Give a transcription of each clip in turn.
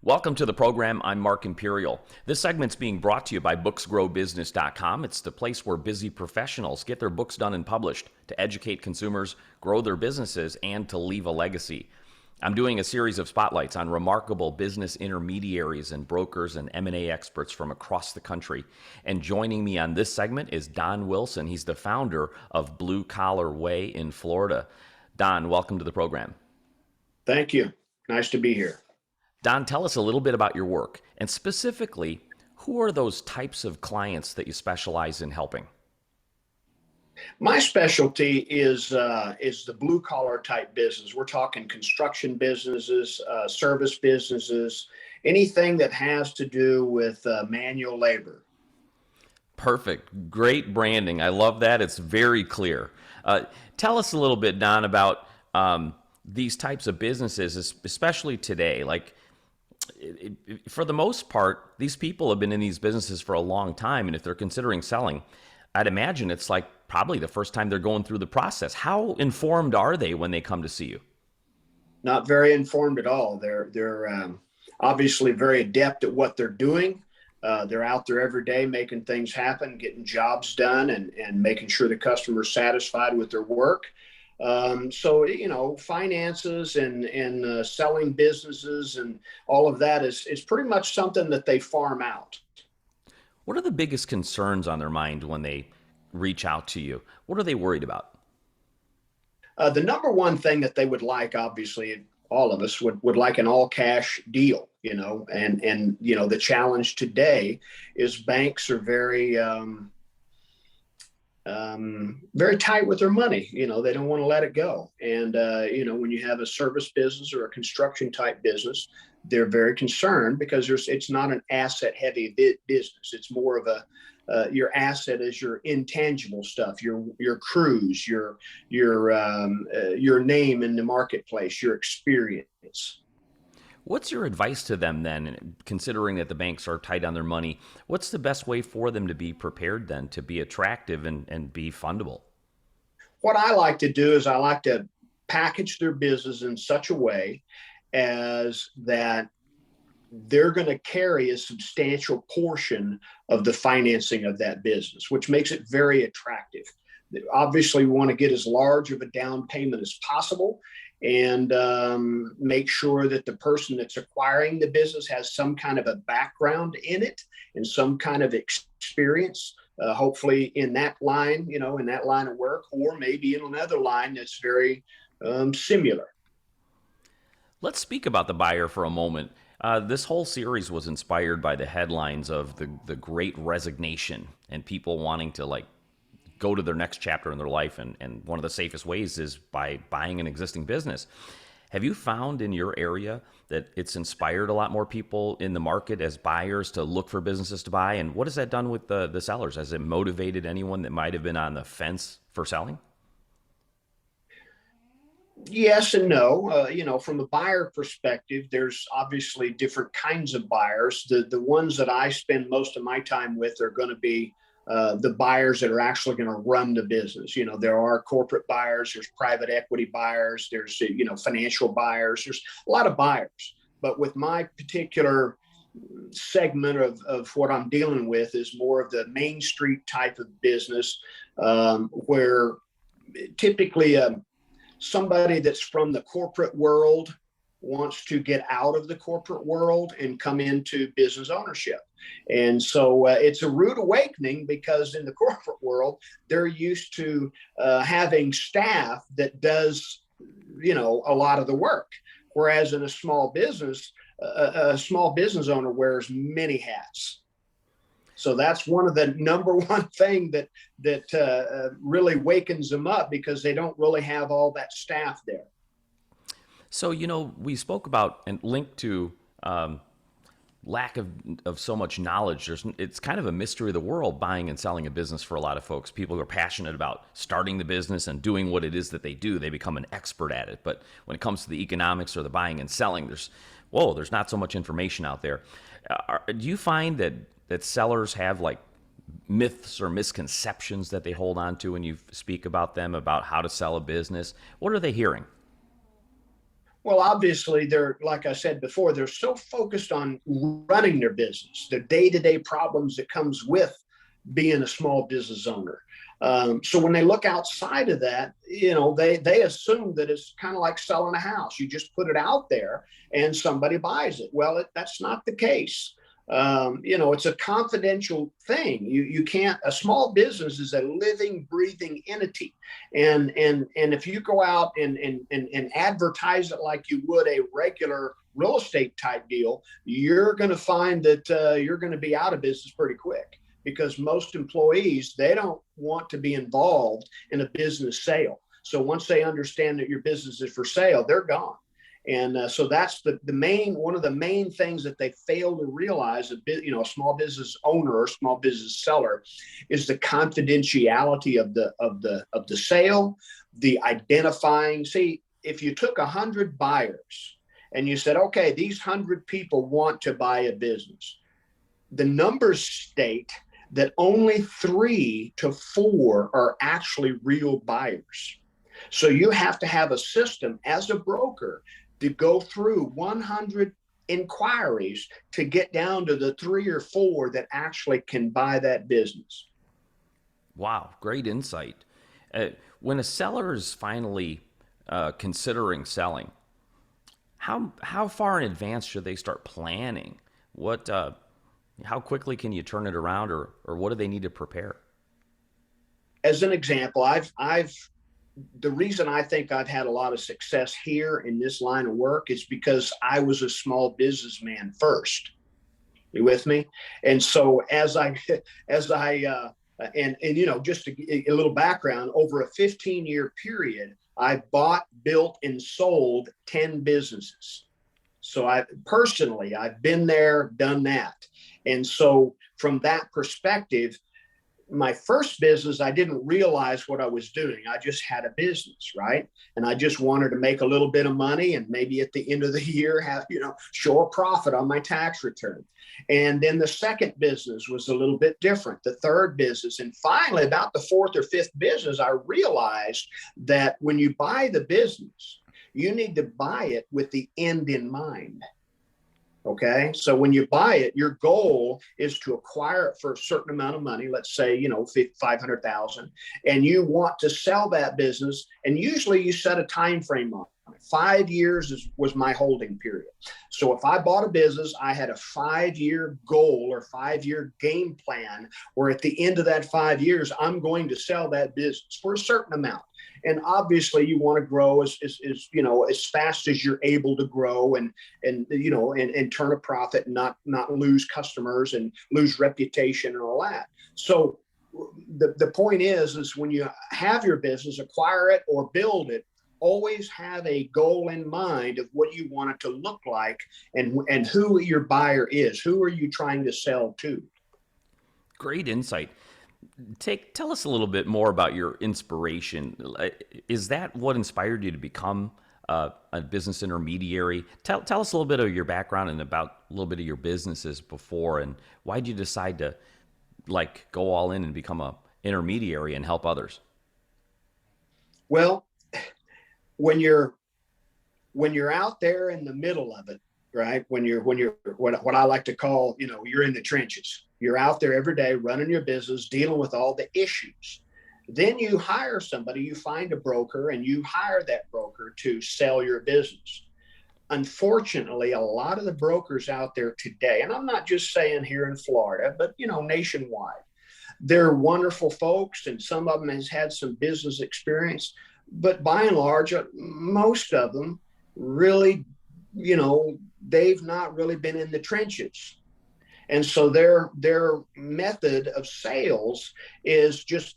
Welcome to the program. I'm Mark Imperial. This segment's being brought to you by booksgrowbusiness.com. It's the place where busy professionals get their books done and published to educate consumers, grow their businesses, and to leave a legacy. I'm doing a series of spotlights on remarkable business intermediaries and brokers and M&A experts from across the country. And joining me on this segment is Don Wilson. He's the founder of Blue Collar Way in Florida. Don, welcome to the program. Thank you. Nice to be here. Don, tell us a little bit about your work, and specifically, who are those types of clients that you specialize in helping? My specialty is the blue collar type business. We're talking construction businesses, service businesses, anything that has to do with manual labor. Perfect. Great branding. I love that. It's very clear. Tell us a little bit, Don, about these types of businesses, especially today. For the most part, these people have been in these businesses for a long time, and if they're considering selling, I'd imagine it's like probably the first time they're going through the process. How informed are they when they come to see you? Not very informed at all. They're obviously very adept at what they're doing. They're out there every day making things happen, getting jobs done, and making sure the customer's satisfied with their work. Finances and selling businesses and all of that is pretty much something that they farm out. What are the biggest concerns on their mind when they reach out to you? What are they worried about? The number one thing that they would like, obviously, all of us would like an all cash deal, and the challenge today is banks are very tight with their money. They don't want to let it go. And, when you have a service business or a construction type business, they're very concerned because it's not an asset heavy business. It's more of your asset is your intangible stuff, your crews, your name in the marketplace, your experience. What's your advice to them then, considering that the banks are tight on their money? What's the best way for them to be prepared then to be attractive and be fundable? What I like to do is I like to package their business in such a way as that they're going to carry a substantial portion of the financing of that business, which makes it very attractive. Obviously, we want to get as large of a down payment as possible and make sure that the person that's acquiring the business has some kind of a background in it and some kind of experience, hopefully in that line, in that line of work, or maybe in another line that's very similar. Let's speak about the buyer for a moment. This whole series was inspired by the headlines of the Great Resignation and people wanting to go to their next chapter in their life, and one of the safest ways is by buying an existing business. Have you found in your area that it's inspired a lot more people in the market as buyers to look for businesses to buy? And what has that done with the sellers? Has it motivated anyone that might have been on the fence for selling? Yes and no. From the buyer perspective, there's obviously different kinds of buyers. The ones that I spend most of my time with are going to be the buyers that are actually going to run the business. There are corporate buyers, there's private equity buyers, there's financial buyers, there's a lot of buyers. But with my particular segment of what I'm dealing with is more of the Main Street type of business, where typically somebody that's from the corporate world wants to get out of the corporate world and come into business ownership. And so it's a rude awakening because in the corporate world, they're used to having staff that does, a lot of the work. Whereas in a small business owner wears many hats. So that's one of the number one thing that really wakens them up because they don't really have all that staff there. So, we spoke about and linked to lack of so much knowledge. It's kind of a mystery of the world, buying and selling a business for a lot of folks. People who are passionate about starting the business and doing what it is that they do, they become an expert at it. But when it comes to the economics or the buying and selling, there's not so much information out there. Do you find that sellers have myths or misconceptions that they hold on to when you speak about them, about how to sell a business? What are they hearing? Well, obviously, they're, like I said before, they're so focused on running their business, the day-to-day problems that comes with being a small business owner. So when they look outside of that, they assume that it's kind of like selling a house. You just put it out there and somebody buys it. Well, that's not the case. It's a confidential thing. You can't. A small business is a living, breathing entity, and if you go out and advertise it like you would a regular real estate type deal, you're going to find that you're going to be out of business pretty quick, because most employees, they don't want to be involved in a business sale. So once they understand that your business is for sale, they're gone. And so that's one of the main things that they fail to realize. A small business owner or small business seller is the confidentiality of the sale, the identifying. See, if you took 100 buyers and you said, okay, these 100 people want to buy a business, the numbers state that only 3 to 4 are actually real buyers. So you have to have a system as a broker to go through 100 inquiries to get down to the 3 or 4 that actually can buy that business. Wow, great insight. When a seller is finally considering selling, how far in advance should they start planning? How quickly can you turn it around, or what do they need to prepare? As an example, the reason I think I've had a lot of success here in this line of work is because I was a small businessman first. You with me? And so just a little background, over a 15-year period, I bought, built, and sold 10 businesses. So I've been there, done that. And so from that perspective, my first business, I didn't realize what I was doing. I just had a business, right? And I just wanted to make a little bit of money and maybe at the end of the year show a profit on my tax return. And then the second business was a little bit different, the third business. And finally, about the fourth or fifth business, I realized that when you buy the business, you need to buy it with the end in mind. Okay. So when you buy it, your goal is to acquire it for a certain amount of money, let's say, $500,000, and you want to sell that business. And usually you set a time frame on it. 5 years was my holding period. So if I bought a business, I had a 5-year goal or 5-year game plan, where at the end of that 5 years, I'm going to sell that business for a certain amount. And obviously you want to grow as fast as you're able to grow and turn a profit and not lose customers and lose reputation and all that. So the point is when you have your business, acquire it or build it, always have a goal in mind of what you want it to look like and who your buyer is. Who are you trying to sell to? Great insight. Tell us a little bit more about your inspiration. Is that what inspired you to become a business intermediary? Tell us a little bit of your background and about a little bit of your businesses before, and why did you decide to go all in and become a intermediary and help others? Well, when you're out there in the middle of it, right? When you're what I like to call, you're in the trenches. You're out there every day running your business, dealing with all the issues. Then you hire somebody, you find a broker, and you hire that broker to sell your business. Unfortunately, a lot of the brokers out there today, and I'm not just saying here in Florida, but nationwide, they're wonderful folks, and some of them has had some business experience, but by and large, most of them really, they've not really been in the trenches. And so their method of sales is just,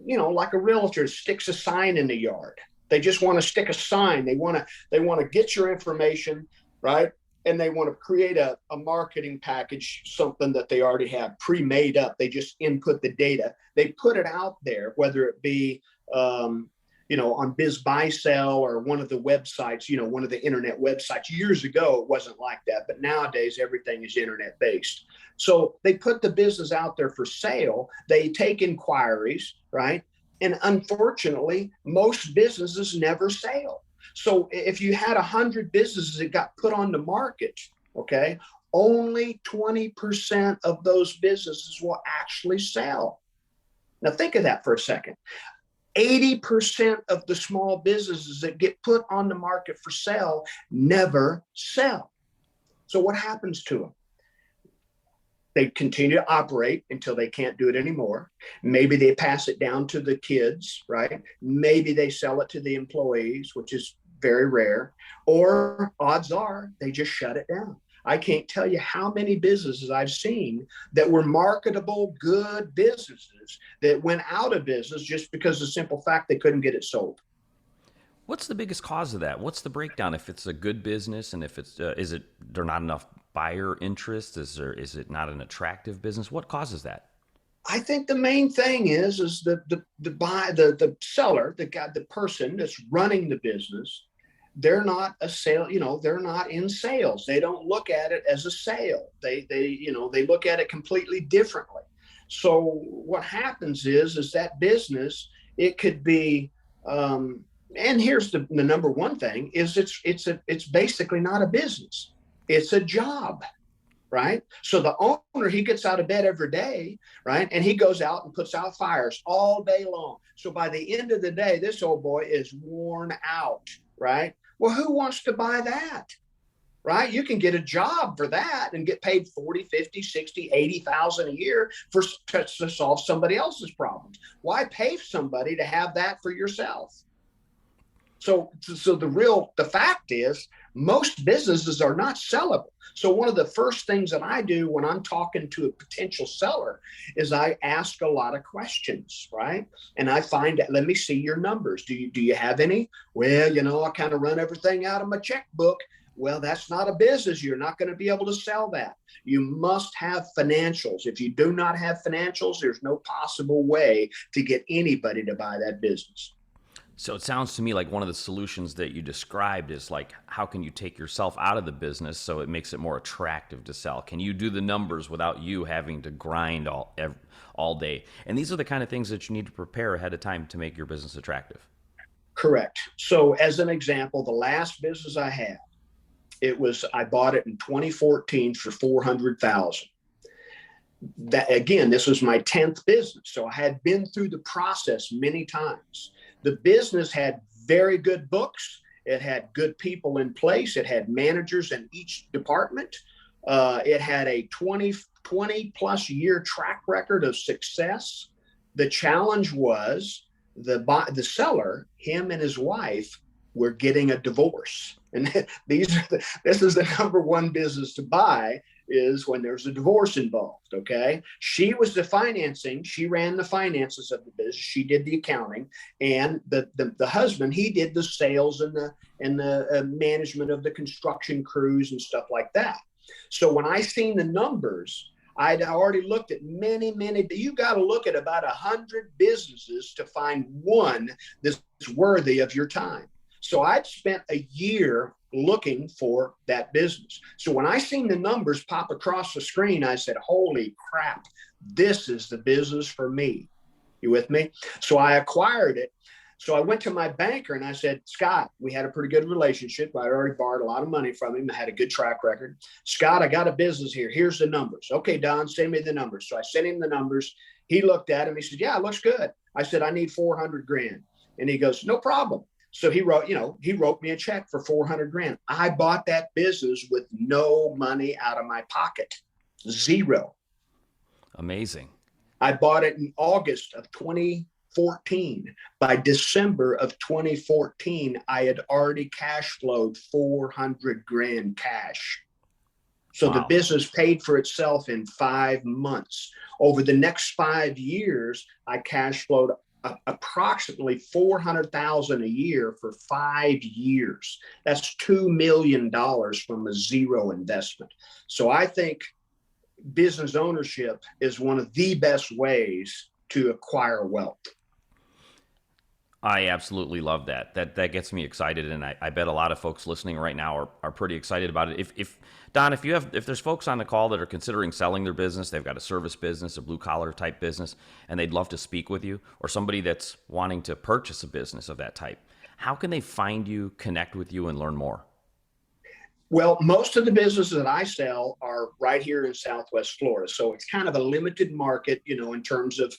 like a realtor sticks a sign in the yard. They just want to stick a sign. They want to get your information, right? And they want to create a marketing package, something that they already have pre-made up. They just input the data. They put it out there, whether it be, on BizBuySell or one of the websites, one of the internet websites. Years ago, it wasn't like that, but nowadays everything is internet based. So they put the business out there for sale. They take inquiries, right? And unfortunately, most businesses never sell. So if you had 100 businesses that got put on the market, okay, only 20% of those businesses will actually sell. Now think of that for a second. 80% of the small businesses that get put on the market for sale never sell. So what happens to them? They continue to operate until they can't do it anymore. Maybe they pass it down to the kids, right? Maybe they sell it to the employees, which is very rare. Or odds are they just shut it down. I can't tell you how many businesses I've seen that were marketable, good businesses that went out of business just because of the simple fact they couldn't get it sold. What's the biggest cause of that? What's the breakdown? If it's a good business, and if it's is it there not enough buyer interest? Is it not an attractive business? What causes that? I think the main thing is the seller, the guy, the person that's running the business, they're not a sale, they're not in sales. They don't look at it as a sale. They look at it completely differently. So what happens is that business, it could be, and here's the number one thing is it's basically not a business. It's a job, right? So the owner, he gets out of bed every day, right? And he goes out and puts out fires all day long. So by the end of the day, this old boy is worn out, right? Well, who wants to buy that? Right? You can get a job for that and get paid 40, 50, 60, 80,000 a year to solve somebody else's problems. Why pay somebody to have that for yourself? So the fact is most businesses are not sellable. So one of the first things that I do when I'm talking to a potential seller is I ask a lot of questions, right? And I find out, let me see your numbers. Do you have any? Well, I kind of run everything out of my checkbook. Well, that's not a business. You're not going to be able to sell that. You must have financials. If you do not have financials, there's no possible way to get anybody to buy that business. So it sounds to me like one of the solutions that you described is like, how can you take yourself out of the business so it makes it more attractive to sell? Can you do the numbers without you having to grind all day? And these are the kind of things that you need to prepare ahead of time to make your business attractive. Correct. So as an example, the last business I had, I bought it in 2014 for 400,000. That again, this was my 10th business. So I had been through the process many times. The business had very good books. It had good people in place. It had managers in each department. It had a 20 plus year track record of success. The challenge was the seller, him and his wife, were getting a divorce. And this is the number one business to buy is when there's a divorce involved. Okay. She was the financing. She ran the finances of the business. She did the accounting, and the husband, he did the sales and the management of the construction crews and stuff like that. So when I seen the numbers, I'd already looked at many, you got to look at about 100 businesses to find one that's worthy of your time. So I'd spent a year looking for that business. So when I seen the numbers pop across the screen, I said, holy crap, this is the business for me. You with me? So I acquired it. So I went to my banker and I said, Scott, we had a pretty good relationship. I already borrowed a lot of money from him. I had a good track record. Scott, I got a business here. Here's the numbers. Okay, Don, send me the numbers. So I sent him the numbers. He looked at him. He said, yeah, it looks good. I said, I need 400 grand. And he goes, no problem. So he wrote me a check for 400 grand. I bought that business with no money out of my pocket. Zero. Amazing. I bought it in August of 2014. By December of 2014, I had already cash flowed 400 grand cash. So the business paid for itself in 5 months. Over the next 5 years, I cash flowed approximately 400,000 a year for 5 years. That's $2 million from a zero investment. So I think business ownership is one of the best ways to acquire wealth. I absolutely love that. That gets me excited, and I bet a lot of folks listening right now are pretty excited about it. If Don, if there's folks on the call that are considering selling their business, they've got a service business, a blue collar type business, and they'd love to speak with you, or somebody that's wanting to purchase a business of that type, How can they find you, connect with you, and learn more? Well, most of the businesses that I sell are right here in Southwest Florida, so it's kind of a limited market, in terms of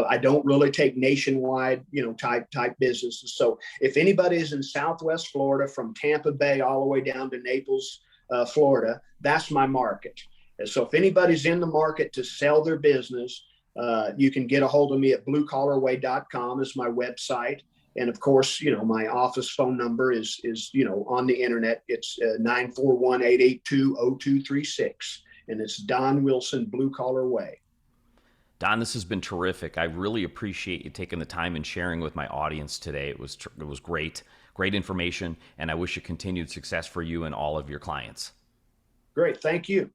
I don't really take nationwide, type businesses. So if anybody is in Southwest Florida, from Tampa Bay all the way down to Naples, Florida, that's my market. And so if anybody's in the market to sell their business, you can get a hold of me at bluecollarway.com is my website. And of course, my office phone number is on the internet. It's 941-882-0236. And it's Don Wilson, Blue Collar Way. Don, this has been terrific. I really appreciate you taking the time and sharing with my audience today. It was great, great information, and I wish you continued success for you and all of your clients. Great, thank you.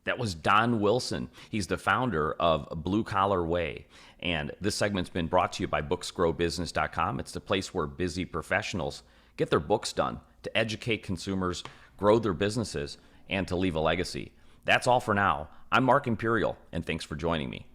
That was Don Wilson. He's the founder of Blue Collar Way. And this segment's been brought to you by booksgrowbusiness.com. It's the place where busy professionals get their books done to educate consumers, grow their businesses, and to leave a legacy. That's all for now. I'm Mark Imperial, and thanks for joining me.